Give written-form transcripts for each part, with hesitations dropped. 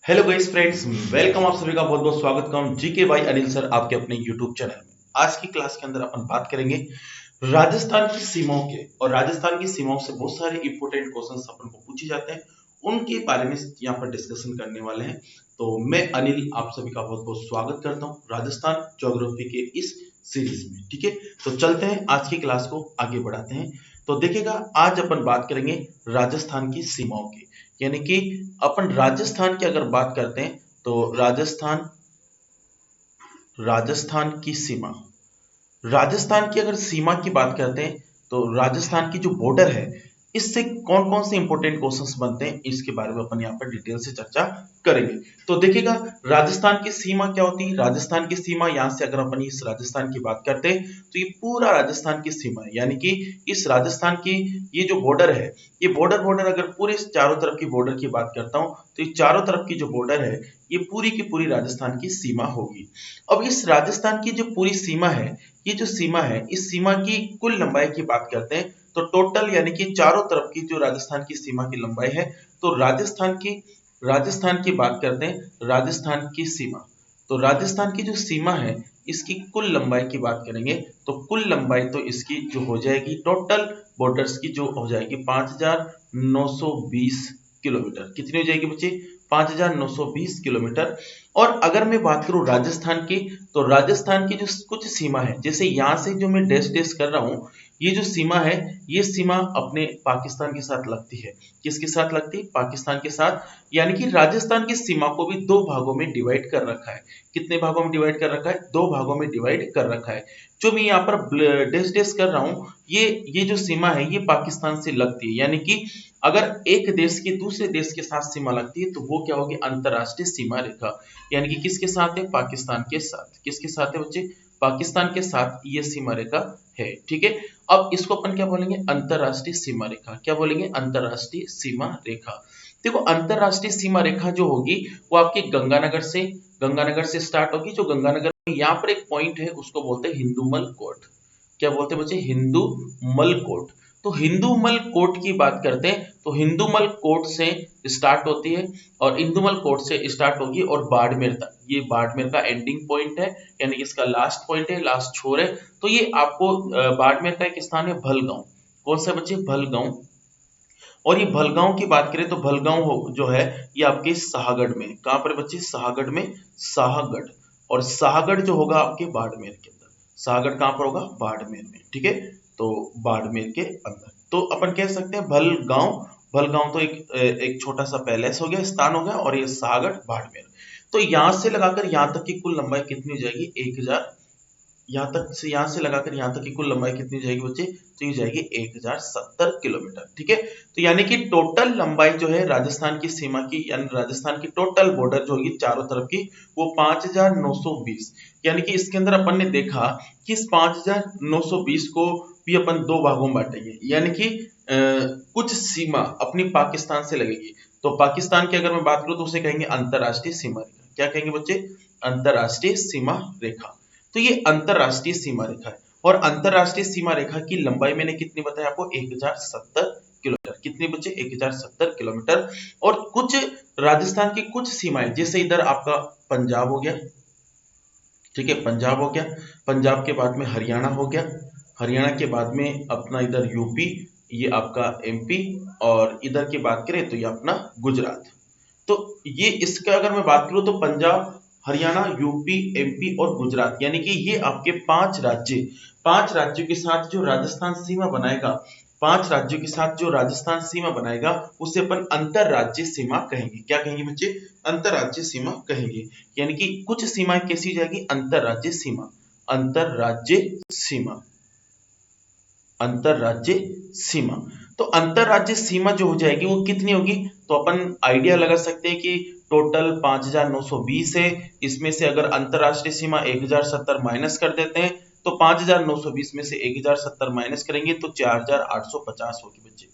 Hello guys friends, welcome. आप सभी का बहुत बहुत स्वागत करता हूं जीके बाई अनिल सर आपके अपने यूट्यूब चैनल में। आज की क्लास के अंदर अपन बात करेंगे राजस्थान की सीमाओं के, और राजस्थान की सीमाओं से बहुत सारे इंपोर्टेंट क्वेश्चंस अपन को पूछे जाते हैं, उनके बारे में यहाँ पर डिस्कशन करने वाले हैं। तो मैं अनिल आप सभी का बहुत बहुत स्वागत करता हूँ राजस्थान ज्योग्राफी के इस सीरीज में। ठीक है, तो चलते हैं आज की क्लास को आगे बढ़ाते हैं। तो देखिएगा, आज अपन बात करेंगे राजस्थान की सीमाओं की, यानी कि अपन राजस्थान की अगर बात करते हैं तो राजस्थान की सीमा, राजस्थान की अगर सीमा की बात करते हैं तो राजस्थान की जो बॉर्डर है, इससे कौन कौन से इंपॉर्टेंट क्वेश्चंस बनते हैं इसके बारे में अपन यहाँ पर डिटेल से चर्चा करेंगे। तो देखिएगा, राजस्थान की सीमा क्या होती है। राजस्थान की सीमा, यहाँ से अगर अपन इस राजस्थान की बात करते हैं तो ये पूरा राजस्थान की सीमा है, यानी कि इस राजस्थान की ये जो बॉर्डर है, ये बॉर्डर अगर पूरे चारों तरफ की बॉर्डर की बात करता हूँ तो ये चारों तरफ की जो बॉर्डर है, ये पूरी की पूरी राजस्थान की सीमा होगी। अब इस राजस्थान की जो पूरी सीमा है, ये जो सीमा है, इस सीमा की कुल लंबाई की बात करते हैं तो टोटल, यानी कि चारों तरफ की जो राजस्थान की सीमा की लंबाई है, तो राजस्थान की बात करते हैं, राजस्थान की सीमा, तो राजस्थान की जो सीमा है इसकी कुल लंबाई की बात करेंगे तो कुल लंबाई तो इसकी जो हो जाएगी, टोटल बॉर्डर्स की जो हो जाएगी 5920 किलोमीटर। कितनी हो जाएगी बच्चे? 5920 किलोमीटर। और अगर मैं बात करूं राजस्थान की, तो राजस्थान की जो कुछ सीमा है, जैसे यहां से जो मैं डैश डैश कर रहा हूं, ये जो सीमा है, ये सीमा अपने पाकिस्तान के साथ लगती है। किसके साथ लगती है? पाकिस्तान के साथ। यानी कि राजस्थान की सीमा को भी दो भागों में डिवाइड कर रखा है। कितने भागों में डिवाइड कर रखा है? दो भागों में डिवाइड कर रखा है। जो मैं यहाँ पर डैश डैश कर रहा हूँ, ये जो सीमा है, ये पाकिस्तान से लगती है। यानी कि अगर एक देश की दूसरे देश के साथ सीमा लगती है तो वो क्या होगी? अंतरराष्ट्रीय सीमा रेखा। यानी कि किसके साथ है? पाकिस्तान के साथ। किसके साथ है बच्चे? पाकिस्तान के साथ ये सीमा रेखा है। ठीक है, अब इसको अपन क्या बोलेंगे? अंतरराष्ट्रीय सीमा रेखा। क्या बोलेंगे? अंतरराष्ट्रीय सीमा रेखा। देखो, अंतरराष्ट्रीय सीमा रेखा जो होगी वो आपकी गंगानगर से स्टार्ट होगी। जो गंगानगर में यहाँ पर एक पॉइंट है, उसको बोलते हैं हिंदूमल कोट। क्या बोलते हैं बच्चे? हिंदूमल कोट। तो हिंदूमल कोट की बात करते हैं तो हिंदूमल कोट से स्टार्ट होती है, और इंदुमल कोट से स्टार्ट होगी और बाड़मेर तक। ये बाड़मेर का एंडिंग पॉइंट है, यानी कि इसका लास्ट पॉइंट है, लास्ट छोर है। तो ये आपको बाड़मेर का एक स्थान है भलगांव। कौन सा बच्चे? भलगांव। और ये भलगांव की बात करें तो भलगांव जो है, ये आपके शाहगढ़ में। कहां पर बच्चे? शाहगढ़ में। शाहगढ़। और शाहगढ़ जो होगा आपके बाड़मेर के अंदर। शाहगढ़ कहां पर होगा? बाड़मेर में। ठीक है, तो बाड़मेर के अंदर तो अपन कह सकते हैं भलगांव। भलगांव तो एक छोटा सा पैलेस हो गया, स्थान हो गया, और ये शाहगढ़ बाड़मेर। तो यहां से लगाकर यहां तक की कुल लंबाई कितनी हो जाएगी? 1000। यहां से लगाकर यहां तक की कुल लंबाई कितनी हो जाएगी बच्चे? तो ये जाएगी 1070 किलोमीटर। ठीक है, तो यानी कि टोटल लंबाई जो है राजस्थान की सीमा की, यानी राजस्थान की टोटल बॉर्डर जो होगी चारों तरफ की, वो 5920। यानी कि इसके अंदर अपन ने देखा कि इस 5920 को भी अपन दो भागों में बांटेंगे। यानी कि कुछ सीमा अपनी पाकिस्तान से लगेगी, तो पाकिस्तान की अगर मैं बात करूं तो उसे कहेंगे अंतरराष्ट्रीय सीमा रेखा। क्या कहेंगे बच्चे? अंतरराष्ट्रीय सीमा रेखा। तो ये अंतरराष्ट्रीय सीमा रेखा है, और अंतरराष्ट्रीय सीमा रेखा की लंबाई मैंने कितनी बताया आपको? 1070 किलोमीटर। कितनी बच्चे? 1070 किलोमीटर। और कुछ राजस्थान की कुछ सीमाएं, जैसे इधर आपका पंजाब हो गया। ठीक है, पंजाब हो गया। पंजाब के बाद में हरियाणा हो गया। हरियाणा के बाद में अपना इधर यूपी, ये आपका एमपी, और इधर की बात करें तो ये अपना गुजरात। तो ये इसका अगर मैं बात करूं तो पंजाब, हरियाणा, यूपी, एमपी और गुजरात, यानी कि ये आपके पांच राज्यों के साथ जो राजस्थान सीमा बनाएगा, पांच राज्यों के साथ जो राजस्थान सीमा बनाएगा, उसे अपन अंतरराज्यीय सीमा कहेंगे। क्या कहेंगे बच्चे? अंतरराज्यीय सीमा कहेंगे। यानी कि कुछ सीमाएं कैसी जाएगी? अंतरराज्यीय सीमा। अंतरराज्यीय सीमा। अंतरराज्यीय सीमा। तो अंतरराज्यीय सीमा जो हो जाएगी वो कितनी होगी? तो अपन आइडिया लगा सकते हैं कि टोटल 5920 है, इसमें से अगर अंतरराष्ट्रीय सीमा 1070 माइनस कर देते हैं तो 5920 में से 1070 माइनस करेंगे तो 4850 होगी बच्चे।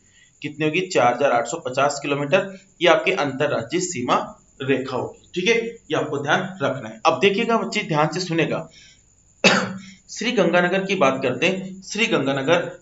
कितनी होगी? 4850 किलोमीटर। ये आपकी अंतरराज्यीय सीमा रेखा होगी। ठीक है, ये आपको ध्यान रखना है। अब देखिएगा बच्चे, ध्यान से सुनेगा। श्री गंगानगर की बात करते हैं। श्री गंगानगर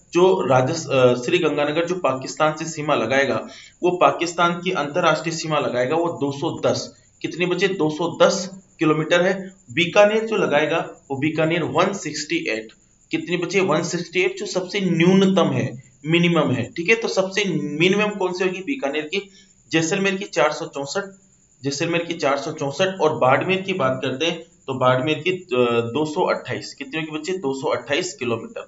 जो पाकिस्तान से सीमा लगाएगा, वो पाकिस्तान की अंतरराष्ट्रीय सीमा लगाएगा वो 210 कितने बचे 210 किलोमीटर है। बीकानेर जो लगाएगा वो बीकानेर 168, कितने बचे 168, जो सबसे न्यूनतम है, मिनिमम है, ठीक है। तो सबसे मिनिमम कौन सी होगी, बीकानेर की। जैसलमेर की 464, जैसलमेर की 464, और बाड़मेर की बात करते हैं तो बाड़मेर की 228, कितने की बच्चे 228 किलोमीटर,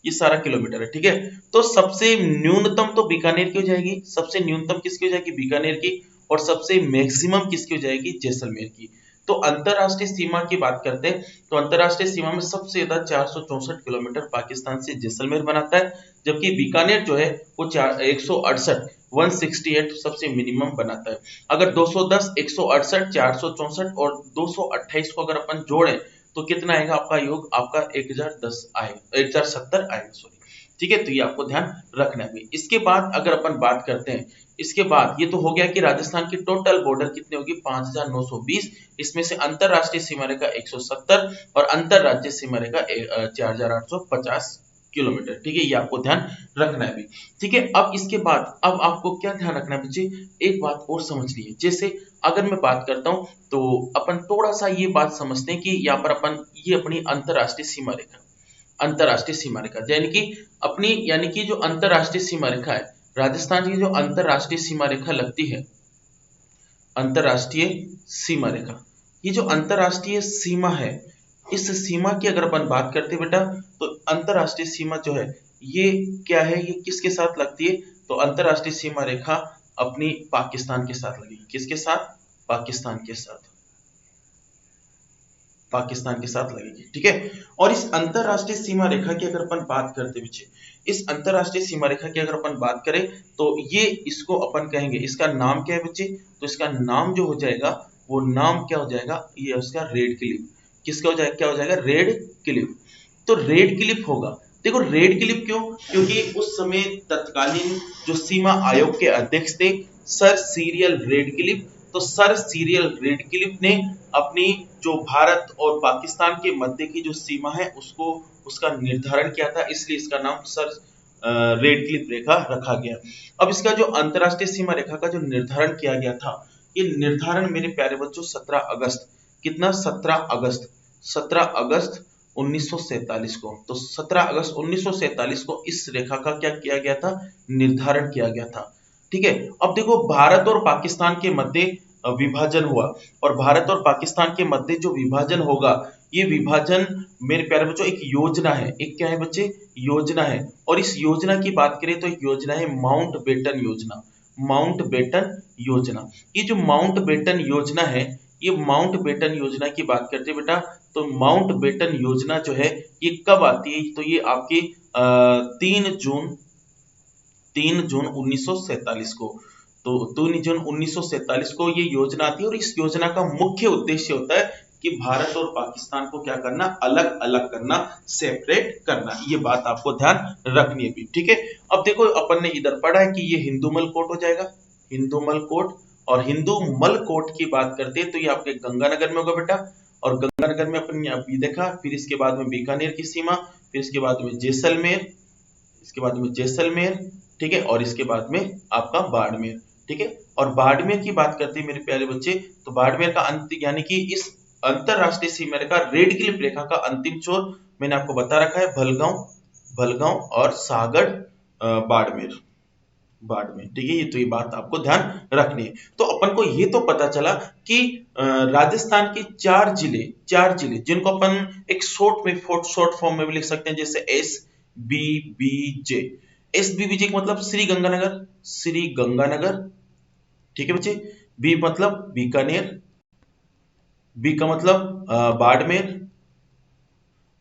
ये सारा किलोमीटर है, ठीक है। तो सबसे न्यूनतम तो बीकानेर की हो जाएगी, सबसे न्यूनतम किसकी हो जाएगी, बीकानेर की, और सबसे मैक्सिमम किसकी हो जाएगी, जैसलमेर की। तो अंतरराष्ट्रीय सीमा की बात करते हैं तो अंतरराष्ट्रीय सीमा में सबसे ज्यादा 464 किलोमीटर पाकिस्तान से जैसलमेर बनाता है, जबकि बीकानेर जो है वो 168, 168 सबसे मिनिमम बनाता है। अगर 210, 168, 464 और 228 को अगर अपन जोड़ें तो कितना आएगा आपका योग, आपका 1010 आएगा, 1070 आएगा, सॉरी, ठीक है। तो ये आपको ध्यान रखना है। इसके बाद अगर अपन बात करते हैं, इसके बाद ये तो हो गया कि राजस्थान की टोटल बॉर्डर कितनी होगी 5920, इसमें से अंतरराष्ट्रीय सीमा रेखा 170 और अंतरराज्यीय सीमा रेखा 4850 किलोमीटर, ठीक है। ये आपको ध्यान रखना है भी, ठीक है। अब इसके बाद अब आपको क्या ध्यान रखना है बच्चे, एक बात और समझ लीजिए। जैसे अगर मैं बात करता हूं तो अपन थोड़ा सा ये बात समझते हैं कि यहाँ पर अपन ये अपनी अंतरराष्ट्रीय सीमा रेखा, अंतरराष्ट्रीय सीमा रेखा यानी कि जो अंतरराष्ट्रीय सीमा रेखा है, राजस्थान की जो अंतरराष्ट्रीय सीमा रेखा लगती है, अंतरराष्ट्रीय सीमा रेखा, ये जो अंतरराष्ट्रीय सीमा है, इस सीमा की अगर अपन बात करते हैं बेटा, तो अंतरराष्ट्रीय सीमा जो है ये क्या है, ये किसके साथ लगती है, तो अंतरराष्ट्रीय सीमा रेखा अपनी पाकिस्तान के साथ लगेगी, किसके साथ, पाकिस्तान के साथ, पाकिस्तान के साथ लगेगी, ठीक है। और इस अंतरराष्ट्रीय सीमा रेखा की अगर अपन बात करते बच्चे, इस अंतरराष्ट्रीय सीमा रेखा की अगर अपन बात करें तो ये इसको अपन कहेंगे, इसका नाम क्या है बच्चे, तो इसका नाम जो हो जाएगा वो नाम क्या हो जाएगा, ये उसका रेड क्लिफ, किसका हो जाएगा, क्या हो जाएगा, रेड क्लिफ। तो रेड क्लिफ होगा। देखो रेड क्लिफ क्यों, क्योंकि उस समय तत्कालीन जो सीमा आयोग के अध्यक्ष थे सर सीरियल रेड क्लिफ, तो सर सीरियल रेड क्लिफ ने अपनी जो भारत और पाकिस्तान के मध्य की जो सीमा है उसको उसका निर्धारण किया था, इसलिए इसका नाम सर रेड क्लिफ रेखा रखा गया। अब इसका जो अंतरराष्ट्रीय सीमा रेखा का जो निर्धारण किया गया था, ये निर्धारण मेरे प्यारे बच्चों 17 अगस्त, कितना 17 अगस्त, 17 अगस्त 1947 को, तो 17 अगस्त 1947 को इस रेखा का क्या किया गया था, निर्धारण किया गया था, ठीक है। अब देखो भारत और पाकिस्तान के मध्य विभाजन हुआ, और भारत और पाकिस्तान के मध्य जो विभाजन होगा, ये विभाजन मेरे प्यारे बच्चों एक योजना है, एक क्या है बच्चे, योजना है। और इस योजना की बात करें तो एक योजना है माउंट बेटन योजना, माउंट बेटन योजना। ये जो माउंट बेटन योजना है, ये माउंट बेटन योजना की बात करते हैं बेटा, तो माउंट बेटन योजना जो है ये कब आती है, तो ये आपकी 3 जून 1947 को, तो 3 जून 1947 को ये योजना आती है। और इस योजना का मुख्य उद्देश्य होता है कि भारत और पाकिस्तान को क्या करना, अलग अलग करना, सेपरेट करना। ये बात आपको ध्यान रखनी है भी, ठीक है। अब देखो अपन ने इधर पढ़ा है कि ये हिंदूमल कोट हो जाएगा, हिंदूमल कोट। और हिंदूमल कोट की बात करते हैं तो ये आपके गंगानगर में होगा बेटा, और गंगानगर में अपन ने अभी देखा, फिर इसके बाद में बीकानेर की सीमा, फिर इसके बाद में जैसलमेर, इसके बाद में जैसलमेर, ठीक है, और इसके बाद में आपका बाड़मेर, ठीक है। और बाड़मेर की बात करते हैं मेरे प्यारे बच्चे, तो बाड़मेर का अंत यानी कि इस अंतरराष्ट्रीय सीमा रेखा रेड क्लिफ रेखा का अंतिम छोर मैंने आपको बता रखा है भलगांव, भलगांव और सागड़, बाड़मेर, बाड़मेर, ठीक है। ये तो ये बात आपको ध्यान रखनी है। तो अपन को ये तो पता चला कि राजस्थान के 4 जिले जिनको अपन एक शॉर्ट फॉर्म में भी लिख सकते हैं, जैसे SBBJ, SBBJ का मतलब श्री गंगानगर, श्री गंगानगर, ठीक है बच्चे। बी मतलब बीकानेर, बी का मतलब बाड़मेर,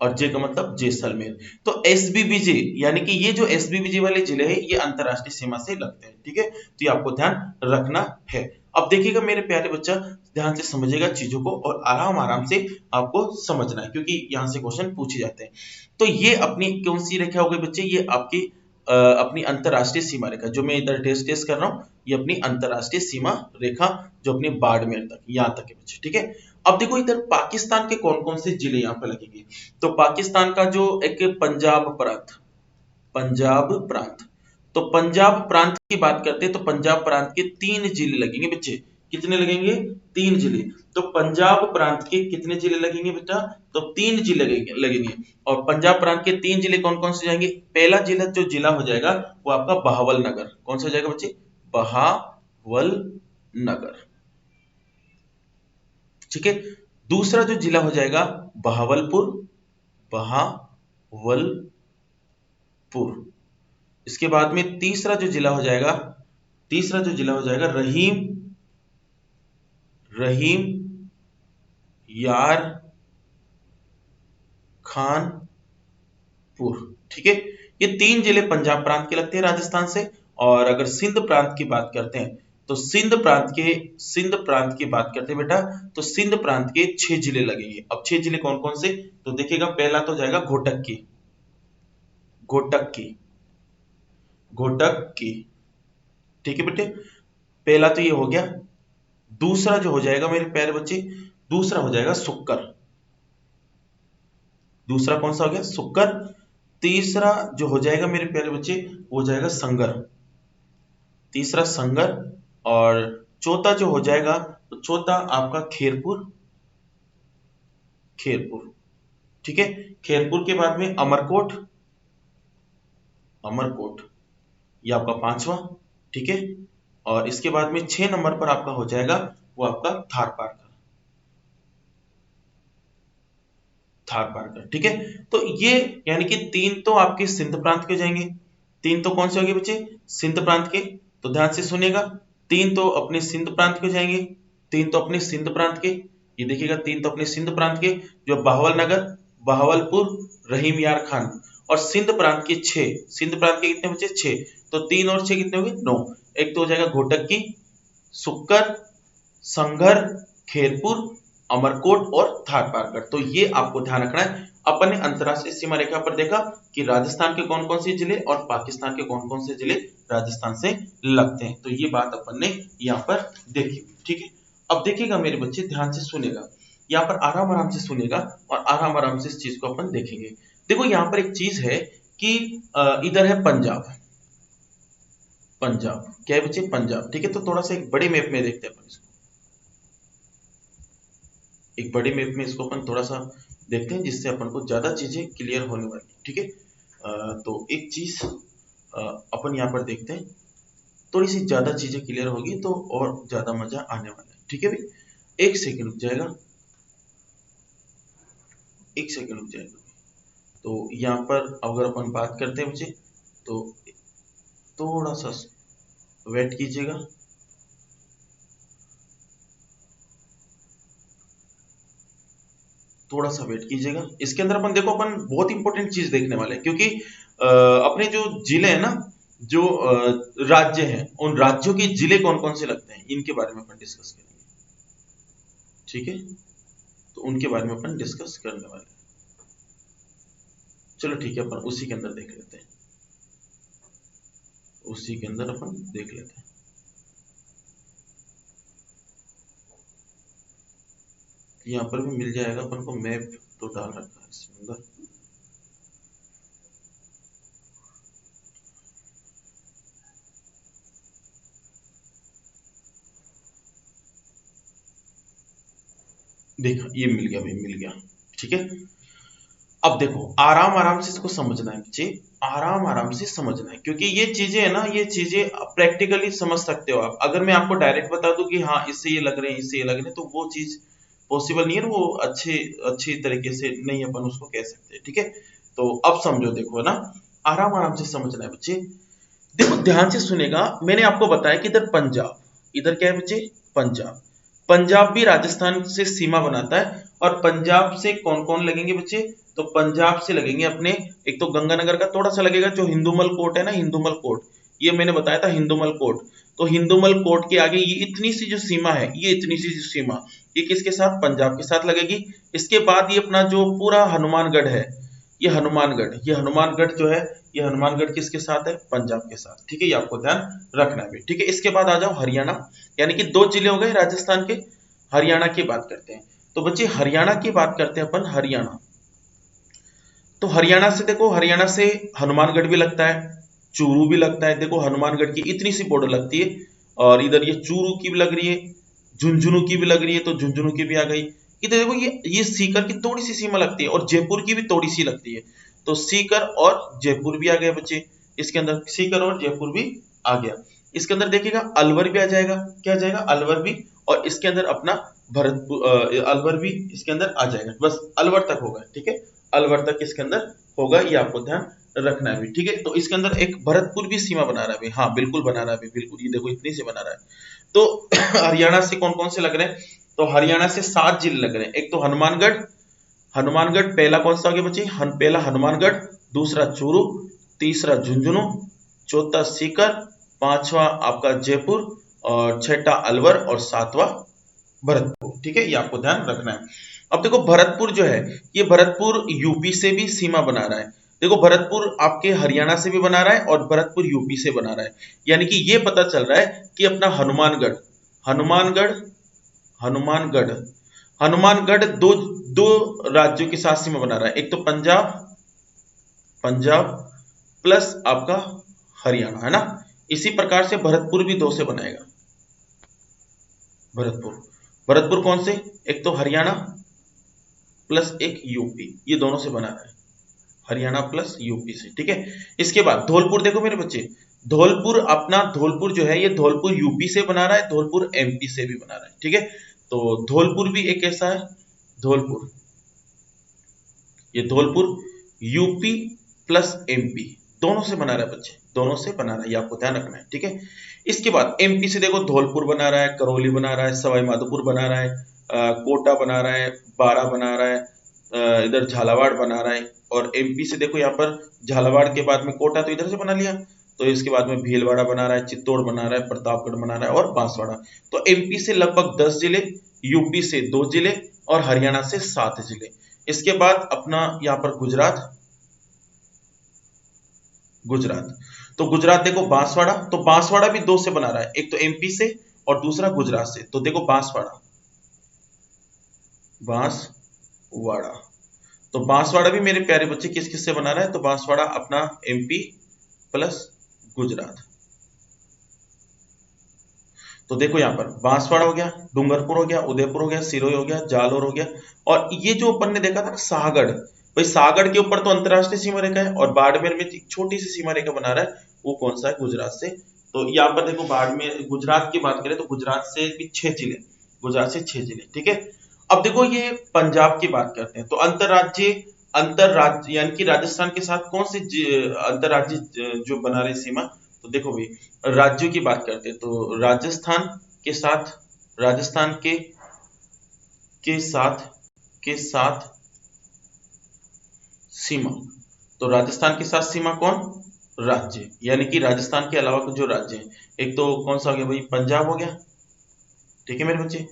और जे का मतलब जैसलमेर। तो एसबीबीजे यानी कि ये जो एसबीबीजे वाले जिले हैं ये अंतरराष्ट्रीय सीमा से लगते हैं, ठीक है। तो ये आपको ध्यान रखना है। अब देखिएगा मेरे प्यारे बच्चा, ध्यान से समझिएगा चीजों को और आराम आराम से आपको समझना है, क्योंकि यहाँ से क्वेश्चन पूछे जाते हैं। तो ये अपनी कौन सी रेखा हो गई बच्चे, ये आपकी अपनी अंतरराष्ट्रीय सीमा रेखा, जो मैं इधर टेस्ट कर रहा हूँ, ये अपनी अंतरराष्ट्रीय सीमा रेखा जो अपनी बाड़मेर तक, यहाँ तक है बच्चे, ठीक है। अब देखो इधर पाकिस्तान के कौन कौन से जिले यहाँ पे लगेंगे, तो पाकिस्तान का जो एक पंजाब प्रांत, पंजाब प्रांत, तो पंजाब प्रांत की बात करते हैं तो पंजाब प्रांत के 3 जिले लगेंगे बच्चे, कितने लगेंगे? 3 जिले। तो पंजाब प्रांत के कितने जिले लगेंगे बेटा? तो 3 जिले लगेंगे। और पंजाब प्रांत के 3 जिले कौन कौन से जाएंगे? पहला जिला जो जिला हो जाएगा वो आपका बहावल नगर। कौन सा हो जाएगा बच्चे? बहावल नगर। ठीक है। दूसरा जो जिला हो जाएगा बहावलपुर, बहावलपुर। इसके बाद में तीसरा जो जिला हो जाएगा, रहीम यार खानपुर। ठीक है। ये 3 जिले पंजाब प्रांत के लगते हैं राजस्थान से। और अगर सिंध प्रांत की बात करते हैं तो सिंध प्रांत की बात करते हैं बेटा, तो सिंध प्रांत के 6 जिले लगेंगे। अब 6 जिले कौन कौन से? तो देखिएगा, पहला तो जाएगा घोटक की। ठीक है बेटे, पहला तो ये हो गया। दूसरा जो हो जाएगा मेरे प्यारे बच्चे, दूसरा हो जाएगा सुक्कर। दूसरा कौन सा हो गया? सुक्कर। तीसरा जो हो जाएगा मेरे प्यारे बच्चे वो हो जाएगा संगर। और चौथा जो हो जाएगा, तो चौथा आपका खेरपुर। ठीक है। खेरपुर के बाद में अमरकोट, ये आपका 5वां। ठीक है। और इसके बाद में 6 नंबर पर आपका हो जाएगा वो आपका थारपारकर। ठीक है। तो ये यानी कि 3 तो आपके सिंध प्रांत के जाएंगे। 3 तो कौन से हो गए बच्चे? सिंध प्रांत के। तो ध्यान से सुनिएगा, 3 तो अपने सिंध प्रांत के जाएंगे। 3 तो अपने सिंध प्रांत के, ये देखिएगा 3 तो अपने सिंध प्रांत के, जो बहावल नगर, बहावलपुर, रहीम यार खान। और सिंध प्रांत के 6, सिंध प्रांत के कितने बचे? 6। तो 3 और 6 कितने हो गए? 9। एक तो हो जाएगा घोटक की, सुक्कर, संघर, खेरपुर, अमरकोट और थारपारकर। तो ये आपको ध्यान रखना है। अपन ने अंतरराष्ट्रीय सीमा रेखा पर देखा कि राजस्थान के कौन कौन से जिले और पाकिस्तान के कौन कौन से जिले राजस्थान से लगते हैं। तो ये बात अपन ने यहाँ पर देखी। ठीक है। अब देखिएगा मेरे बच्चे, ध्यान से सुनेगा, यहाँ पर आराम से सुनेगा और आराम से इस चीज को अपन देखेंगे। देखो यहाँ पर एक चीज है कि इधर है पंजाब। क्या है बच्चे? पंजाब। ठीक है। तो थोड़ा सा एक बड़े मैप में देखते हैं अपन इसको। एक बड़े मैप में इसको अपन थोड़ा सा देखते हैं, जिससे अपन को ज्यादा चीजें क्लियर होने वाली। ठीक है। तो एक चीज अपन यहाँ पर देखते हैं, थोड़ी सी ज्यादा चीजें क्लियर होगी तो और ज्यादा मजा आने वाला है। ठीक है भाई, एक सेकंड रुक जाएगा। तो यहाँ पर अगर अपन बात करते हैं बच्चे, तो थोड़ा सा वेट कीजिएगा। इसके अंदर अपन देखो, अपन बहुत इंपॉर्टेंट चीज देखने वाले हैं, क्योंकि अपने जो जिले हैं ना, जो राज्य हैं, उन राज्यों के जिले कौन कौन से लगते हैं, इनके बारे में अपन डिस्कस करेंगे। ठीक है। तो उनके बारे में अपन डिस्कस करने वाले हैं। चलो ठीक है, अपन उसी के अंदर देख लेते हैं। यहाँ पर भी मिल जाएगा अपन को, मैप तो डाल रखा है इसके अंदर। देखा, ये मिल गया भाई, मिल गया। ठीक है। अब देखो, आराम से इसको समझना है बच्चे, आराम से समझना है, क्योंकि ये चीजें है ना, ये चीजें प्रैक्टिकली समझ सकते हो आप। अगर मैं आपको डायरेक्ट बता दूं कि हाँ इससे ये लग रहे हैं, इससे ये लग रहे हैं, तो वो चीज पॉसिबल नहीं है, वो अच्छी तरीके से नहीं अपन उसको कह सकते। ठीक है। तो अब समझो, देखो है ना, आराम से समझना है बच्चे। देखो ध्यान से सुनेगा, मैंने आपको बताया कि इधर पंजाब, इधर क्या है बच्चे? पंजाब भी राजस्थान से सीमा बनाता है। और पंजाब से कौन कौन लगेंगे बच्चे? तो पंजाब से लगेंगे अपने, एक तो गंगानगर का थोड़ा सा लगेगा, जो हिंदूमल कोट है ना, हिंदूमल कोट, ये मैंने बताया था हिंदूमल कोट। तो हिंदूमल कोट के आगे ये इतनी सी जो सीमा है, ये किसके साथ? पंजाब के साथ लगेगी। इसके बाद ये अपना जो पूरा हनुमानगढ़ है, ये हनुमानगढ़ जो है, ये हनुमानगढ़ किसके साथ है? पंजाब के साथ। ठीक है, ये आपको ध्यान रखना है। ठीक है। इसके बाद आ जाओ हरियाणा, यानी कि 2 जिले हो गए राजस्थान के। हरियाणा की बात करते हैं, तो बच्चे हरियाणा की बात करते हैं अपन। हरियाणा, तो हरियाणा से देखो, हरियाणा से हनुमानगढ़ भी लगता है, चूरू भी लगता है। देखो हनुमानगढ़ की इतनी सी बॉर्डर लगती है, और इधर ये चूरू की भी लग रही है, झुंझुनू की भी लग रही है तो झुंझुनू की भी आ गई। इधर देखो ये सीकर की थोड़ी सी सीमा लगती है और जयपुर की भी थोड़ी सी लगती है, तो सीकर और जयपुर भी आ गया बच्चे। इसके अंदर सीकर और जयपुर भी आ गया। इसके अंदर देखिएगा अलवर भी आ जाएगा, क्या आ जाएगा, अलवर भी। और इसके अंदर अपना भरतपुर, अलवर भी इसके अंदर आ जाएगा, बस अलवर तक होगा, ठीक है, अलवर तक इसके अंदर होगा, ये आपको ध्यान रखना है भी, ठीक है। तो इसके अंदर एक भरतपुर भी सीमा बना रहा है, हाँ बिल्कुल बना रहा है, बिल्कुल, ये देखो इतनी से बना रहा है। तो हरियाणा से कौन कौन से लग रहे हैं, तो हरियाणा से 7 जिले लग रहे हैं। एक तो हनुमानगढ़, हनुमानगढ़ पहला कौन सा आ गया बच्चे, पहला हनुमानगढ़, दूसरा चूरू, तीसरा झुंझुनू, चौथा सीकर, पांचवा आपका जयपुर, और छठा अलवर, और सातवां भरतपुर, ठीक है, ये आपको ध्यान रखना है। अब देखो भरतपुर जो है, ये भरतपुर यूपी से भी सीमा बना रहा है। देखो भरतपुर आपके हरियाणा से भी बना रहा है और भरतपुर यूपी से बना रहा है, यानी कि ये पता चल रहा है कि अपना हनुमानगढ़, हनुमानगढ़, हनुमानगढ़, हनुमानगढ़ दो दो राज्यों के साथ सीमा बना रहा है, एक तो पंजाब, पंजाब प्लस आपका हरियाणा, है ना। इसी प्रकार से भरतपुर भी 2 से बनाएगा, भरतपुर, भरतपुर कौन से, एक तो हरियाणा प्लस एक यूपी, ये दोनों से बना रहा है, हरियाणा प्लस यूपी से, ठीक है। इसके बाद धौलपुर देखो मेरे बच्चे, धौलपुर, अपना धौलपुर जो है ये धौलपुर यूपी से बना रहा है, धौलपुर एमपी से भी बना रहा है, ठीक है। तो धौलपुर भी एक ऐसा है, धौलपुर, ये धौलपुर यूपी प्लस एमपी दोनों से बना रहा है बच्चे, दोनों से बना रहा है, ये आपको ध्यान रखना है, ठीक है। इसके बाद एमपी से देखो धौलपुर बना रहा है, करौली बना रहा है, सवाई माधोपुर बना रहा है, कोटा बना रहा है, बारा बना रहा है, इधर झालावाड़ बना रहा है। और एमपी से देखो यहाँ पर झालावाड़ के बाद में कोटा तो इधर से बना लिया, तो इसके बाद में भीलवाड़ा बना रहा है, चित्तौड़ बना रहा है, प्रतापगढ़ बना रहा है और बांसवाड़ा। तो एमपी से लगभग 10 जिले, यूपी से 2 जिले और हरियाणा से 7 जिले। इसके बाद अपना यहाँ पर गुजरात, गुजरात, तो गुजरात देखो बांसवाड़ा, तो बांसवाड़ा भी 2 से बना रहा है, एक तो एमपी से और दूसरा गुजरात से। तो देखो बांसवाड़ा, बांसवाड़ा, तो बांसवाड़ा भी मेरे प्यारे बच्चे किस किस से बना रहा है, तो बांसवाड़ा अपना एमपी प्लस गुजरात। तो देखो यहां पर बांसवाड़ा हो गया, डूंगरपुर हो गया, उदयपुर हो गया, सिरोही हो गया, जालोर हो गया, और ये जो अपन ने देखा था ना सागड़, भाई सागड़ के ऊपर तो अंतरराष्ट्रीय सीमा रेखा है, और बाड़मेर में एक छोटी सी सीमा रेखा बना रहा है, वो कौन सा है, गुजरात से। तो यहाँ पर देखो बाड़मेर, गुजरात की बात करें तो गुजरात से भी 6 जिले, गुजरात से 6 जिले, ठीक है। अब देखो ये पंजाब की बात करते हैं, तो अंतरराज्य, अंतरराज्य यानी कि राजस्थान के साथ कौन से अंतरराज्य जो बना रहे सीमा, तो देखो भाई राज्यों की बात करते हैं, तो राजस्थान के साथ, राजस्थान के साथ, के साथ सीमा, तो राजस्थान के साथ सीमा कौन, राज्य, यानी कि राजस्थान के अलावा कुछ जो राज्य हैं, एक तो कौन सा हो गया भाई, पंजाब हो गया, ठीक है मेरे बच्चे।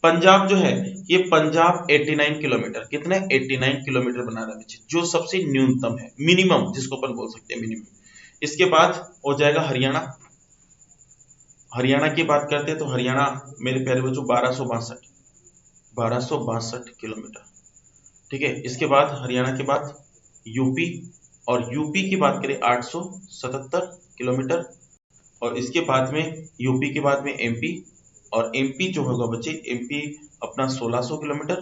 पंजाब जो है, ये पंजाब 89 किलोमीटर, कितने 89 किलोमीटर बना रहा है बच्चे, जो सबसे न्यूनतम है, मिनिमम जिसको अपन बोल सकते हैं, मिनिमम। इसके बाद हो जाएगा हरियाणा, हरियाणा की बात करते हैं तो हरियाणा मेरे प्यारे बच्चों 1262, 1262 किलोमीटर, ठीक है। इसके बाद हरियाणा के बाद यूपी, और यूपी की बात करें 877 किलोमीटर, और इसके बाद में यूपी के बाद में एमपी, और एमपी जो होगा बच्चे, एमपी अपना 1600 किलोमीटर,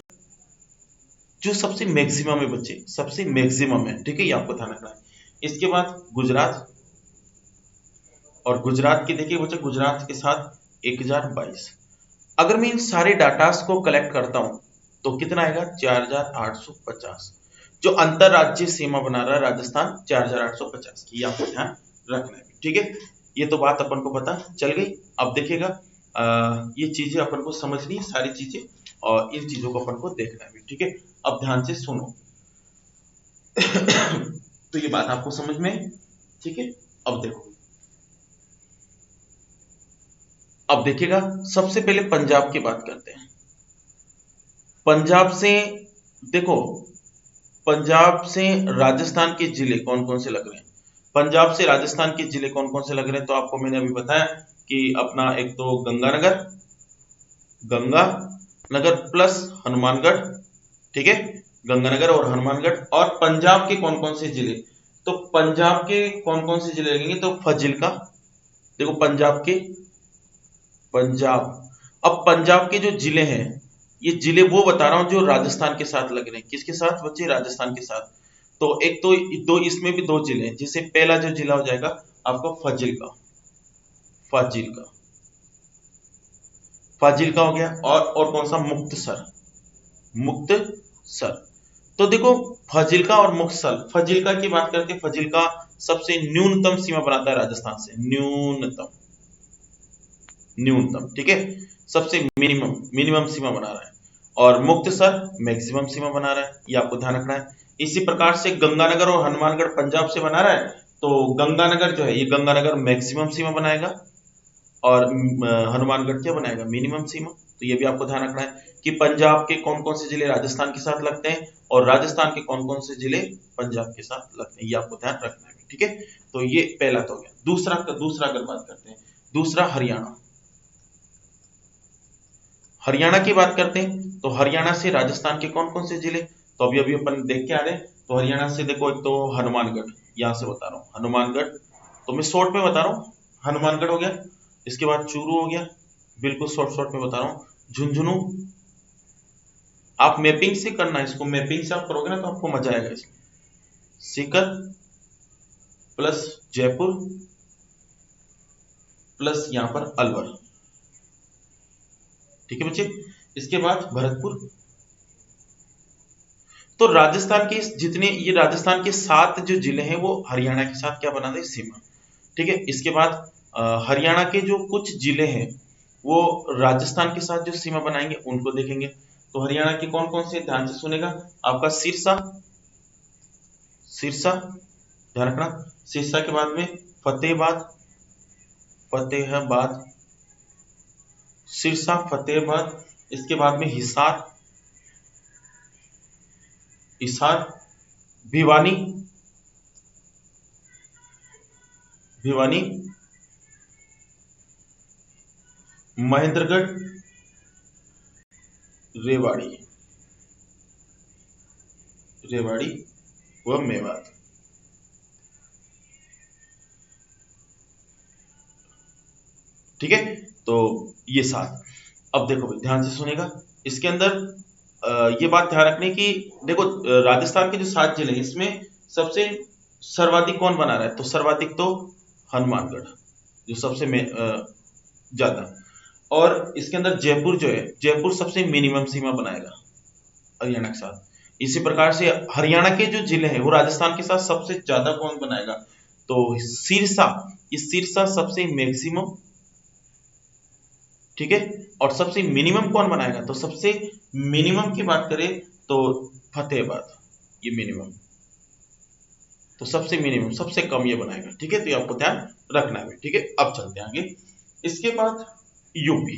जो सबसे मैक्सिमम है बच्चे, सबसे मैक्सिमम है, ठीक है, ये आपको ध्यान रखना है। इसके बाद गुजरात, और गुजरात की देखिए बच्चे, गुजरात के साथ 1022। अगर मैं इन सारे डाटास को कलेक्ट करता हूं तो कितना आएगा, 4850। जो अंतरराज्यीय सीमा बना रहा है राजस्थान 4850 की, आपको ध्यान रखना है, ठीक है। ये तो बात अपन को पता चल गई। अब देखिएगा ये चीजें अपन को समझनी है, सारी चीजें, और इन चीजों को अपन को देखना है, ठीक है। अब ध्यान से सुनो। तो ये बात आपको समझ में, ठीक है। अब देखो, अब देखिएगा सबसे पहले पंजाब की बात करते हैं। पंजाब से देखो, पंजाब से राजस्थान के जिले कौन कौन से लग रहे हैं, पंजाब से राजस्थान के जिले कौन कौन से लग रहे हैं, तो आपको मैंने अभी बताया कि अपना एक तो गंगानगर, गंगानगर प्लस हनुमानगढ़, ठीक है, गंगानगर और हनुमानगढ़। और पंजाब के कौन कौन से जिले, तो पंजाब के कौन कौन से जिले लगेंगे, तो फाजिल्का, देखो पंजाब के, पंजाब, अब पंजाब के जो जिले हैं, ये जिले वो बता रहा हूं जो राजस्थान के साथ लग रहे हैं। किसके साथ बच्चे? राजस्थान के साथ। तो एक तो दो, इसमें भी दो जिले हैं, जिसे पहला जो जिला हो जाएगा आपका फाजिल का फाजिल का हो गया। और कौन सा? मुक्तसर। तो देखो, फाजिल्का और मुक्तसर, फाजिल्का की बात करते हैं। फाजिल्का सबसे न्यूनतम सीमा बनाता है राजस्थान से, न्यूनतम, ठीक है, सबसे मिनिमम मिनिमम सीमा बना रहा है। और मुक्तसर मैक्सिमम सीमा बना रहा है, ये आपको ध्यान रखना है। इसी प्रकार से गंगानगर और हनुमानगढ़ पंजाब से बना रहा है, तो गंगानगर जो है ये गंगानगर मैक्सिमम सीमा बनाएगा, और हनुमानगढ़ क्या बनाएगा? मिनिमम सीमा। तो ये भी आपको ध्यान रखना है कि पंजाब के कौन कौन से जिले राजस्थान के साथ लगते हैं, और राजस्थान के कौन कौन से जिले पंजाब के साथ लगते हैं, ये आपको ध्यान रखना है, ठीक है। तो ये पहला तो हो गया। दूसरा अगर बात करते हैं, दूसरा हरियाणा। हरियाणा की बात करते हैं, तो हरियाणा से राजस्थान के कौन कौन से जिले, तो अभी अभी अपन देख के आ रहे हैं। तो हरियाणा से देखो, एक तो हनुमानगढ़, यहां से बता रहा हूं हनुमानगढ़, तो मैं शॉर्ट में बता रहा हूं, हनुमानगढ़ हो गया। इसके बाद चूरू हो गया, बिल्कुल शॉर्ट शॉर्ट में बता रहा हूं, झुंझुनू। आप मैपिंग से करना, इसको मैपिंग से आप करोगे ना तो आपको मजा आएगा इसमें। सीकर प्लस जयपुर प्लस यहां पर अलवर, ठीक है बच्चे। इसके बाद भरतपुर। तो राजस्थान के जितने, ये राजस्थान के 7 जो जिले हैं वो हरियाणा के साथ क्या बना दे? सीमा, ठीक है। इसके बाद हरियाणा के जो कुछ जिले हैं वो राजस्थान के साथ जो सीमा बनाएंगे उनको देखेंगे। तो हरियाणा के कौन कौन से, ध्यान से सुनेगा, आपका सिरसा, सिरसा ध्यान रखना। सिरसा के बाद में फतेहाबाद, फतेहाबाद, सिरसा फतेहाबाद। इसके बाद में हिसार, हिसार, भिवानी, भिवानी, महेंद्रगढ़, रेवाड़ी, रेवाड़ी व मेवात, ठीक है। तो ये 7। अब देखो भाई, ध्यान से सुनेगा, इसके अंदर ये बात ध्यान रखने की, देखो राजस्थान के जो 7 जिले हैं इसमें सबसे सर्वाधिक कौन बना रहा है? तो सर्वाधिक तो हनुमानगढ़, जो सबसे ज्यादा। और इसके अंदर जयपुर जो है, जयपुर सबसे मिनिमम सीमा बनाएगा हरियाणा के साथ। इसी प्रकार से हरियाणा के जो जिले हैं वो राजस्थान के साथ सबसे ज्यादा कौन बनाएगा? तो सिरसा, इस सिरसा सबसे मैक्सिमम, ठीक है। और सबसे मिनिमम कौन बनाएगा? तो सबसे मिनिमम की बात करें तो फतेहाबाद, ये मिनिमम, तो सबसे मिनिमम, सबसे कम ये बनाएगा, ठीक है। तो ये आपको ध्यान रखना है, ठीक है। अब चलते हैं आगे। इसके बाद यूपी।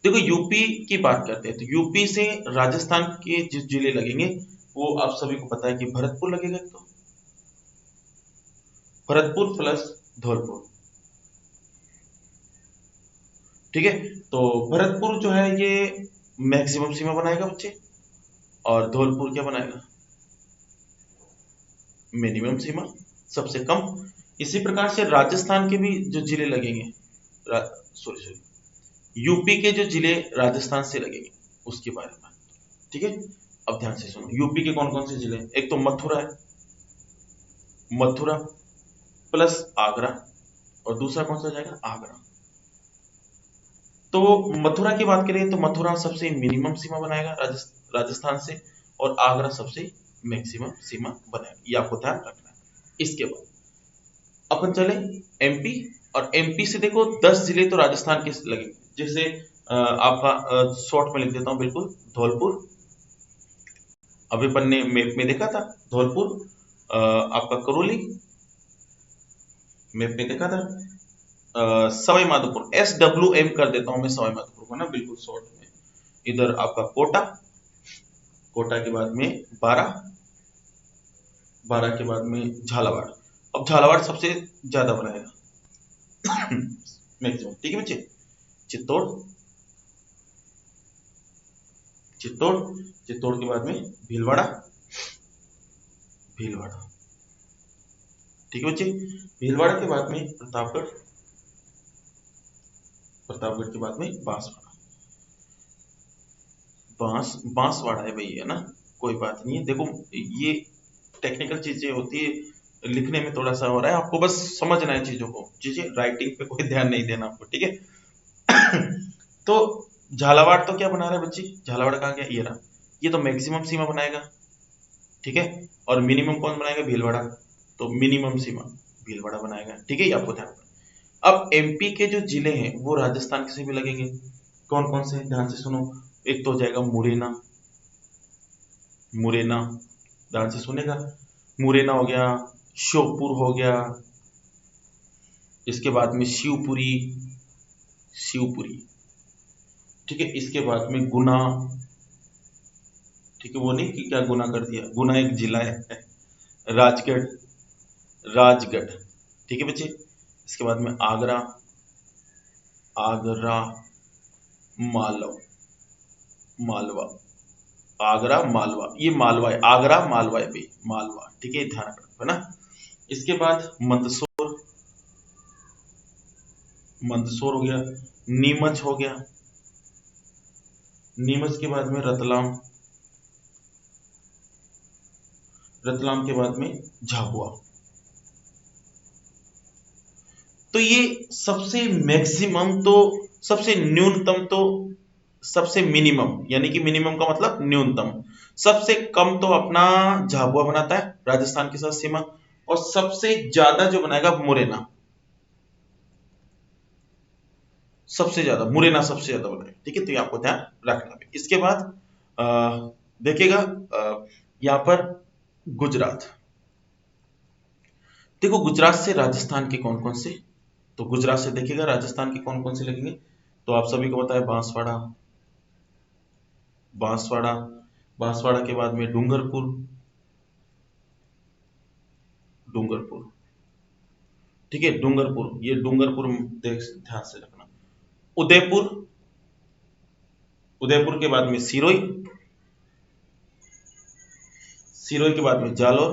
देखो यूपी की बात करते हैं, तो यूपी से राजस्थान के जो जिले लगेंगे वो आप सभी को पता है कि भरतपुर लगेगा, तो भरतपुर प्लस धौलपुर, ठीक है। तो भरतपुर जो है ये मैक्सिमम सीमा बनाएगा बच्चे, और धौलपुर क्या बनाएगा? मिनिमम सीमा, सबसे कम। इसी प्रकार से राजस्थान के भी जो जिले लगेंगे, सॉरी सॉरी, यूपी के जो जिले राजस्थान से लगेंगे उसके बारे में, ठीक है। अब ध्यान से सुनो, यूपी के कौन कौन से जिले, एक तो मथुरा है, मथुरा प्लस आगरा, और दूसरा कौन सा हो जाएगा? आगरा। तो मथुरा की बात करें तो मथुरा सबसे मिनिमम सीमा बनाएगा राजस्थान से, और आगरा सबसे मैक्सिमम सीमा बनाएगा, ये आपको ध्यान रखना है। इसके बाद अपन चले एमपी, और एमपी से देखो 10 जिले तो राजस्थान के लगेंगे, जैसे आपका शॉर्ट में लिख देता हूं, बिल्कुल, धौलपुर, अभी अपन ने मैप में देखा था धौलपुर, आपका करौली, मैप में देखा था, सवाई माधोपुर, SWM कर देता हूं मैं सवाई माधोपुर को ना, बिल्कुल शॉर्ट में। इधर आपका कोटा, कोटा के बाद में बारह, बारह के बाद में झालावाड़। अब झालावाड़ सबसे ज्यादा बनाएगा मैक्सिमम, ठीक है बच्चे। चित्तौड़, चित्तौड़, चित्तौड़ के बाद में भीलवाड़ा, भीलवाड़ा, ठीक है बच्चे। भीलवाड़ा के बाद में प्रतापगढ़, प्रतापगढ़ के बाद में बांसवाड़ा, बांसवाड़ा है भाई, है ना, कोई बात नहीं है। देखो ये टेक्निकल चीजें होती है, लिखने में थोड़ा सा हो रहा है, आपको बस समझना है चीजों को, चीजें राइटिंग पे कोई ध्यान नहीं देना आपको, ठीक है। तो झालावाड़ तो क्या बना रहा है बच्ची, झालावाड़ कहाँ गया, ये रहा, ये तो मैक्सिमम सीमा बनाएगा, ठीक है। और मिनिमम कौन बनाएगा, भीलवाड़ा, तो मिनिमम सीमा भीलवाड़ा बनाएगा, ठीक है, ये आपको ध्यान रखना। अब एमपी के जो जिले हैं वो राजस्थान के से भी लगेंगे, कौन कौन से, ध्यान से सुनो। एक तो हो जाएगा मुरैना, मुरैना, ध्यान से सुनेगा, मुरैना हो गया, श्योपुर हो गया, इसके बाद में शिवपुरी, शिवपुरी, ठीक है, इसके बाद में गुना, ठीक है, वो नहीं कि क्या गुना कर दिया, गुना एक जिला है, राजगढ़, राजगढ़, ठीक है बच्चे। इसके बाद में आगरा, आगरा, मालव, मालवा, आगरा मालवा, ये मालवा है, आगरा मालवा है भाई, मालवा, ठीक है, ध्यान रखना है ना। इसके बाद मंदसौर, मंदसौर हो गया, नीमच हो गया, नीमच के बाद में रतलाम, रतलाम के बाद में झाबुआ। तो ये सबसे मैक्सिमम तो, सबसे न्यूनतम तो, सबसे मिनिमम, यानी कि मिनिमम का मतलब न्यूनतम, सबसे कम तो अपना झाबुआ बनाता है राजस्थान के साथ सीमा, और सबसे ज्यादा जो बनाएगा मुरैना, सबसे ज्यादा मुरैना सबसे ज्यादा बनाएगा, ठीक है, तो ये आपको ध्यान रखना है। इसके बाद देखिएगा यहाँ पर गुजरात, देखो गुजरात से राजस्थान के कौन कौन से, तो गुजरात से देखिएगा राजस्थान के कौन कौन से लगेंगे, तो आप सभी को पता है बांसवाड़ा, बांसवाड़ा, बांसवाड़ा के बाद में डूंगरपुर, डूंगरपुर, ठीक है, डूंगरपुर, ये डूंगरपुर देख ध्यान से रखना, उदयपुर, उदयपुर के बाद में सिरोही, सिरोही के बाद में जालौर,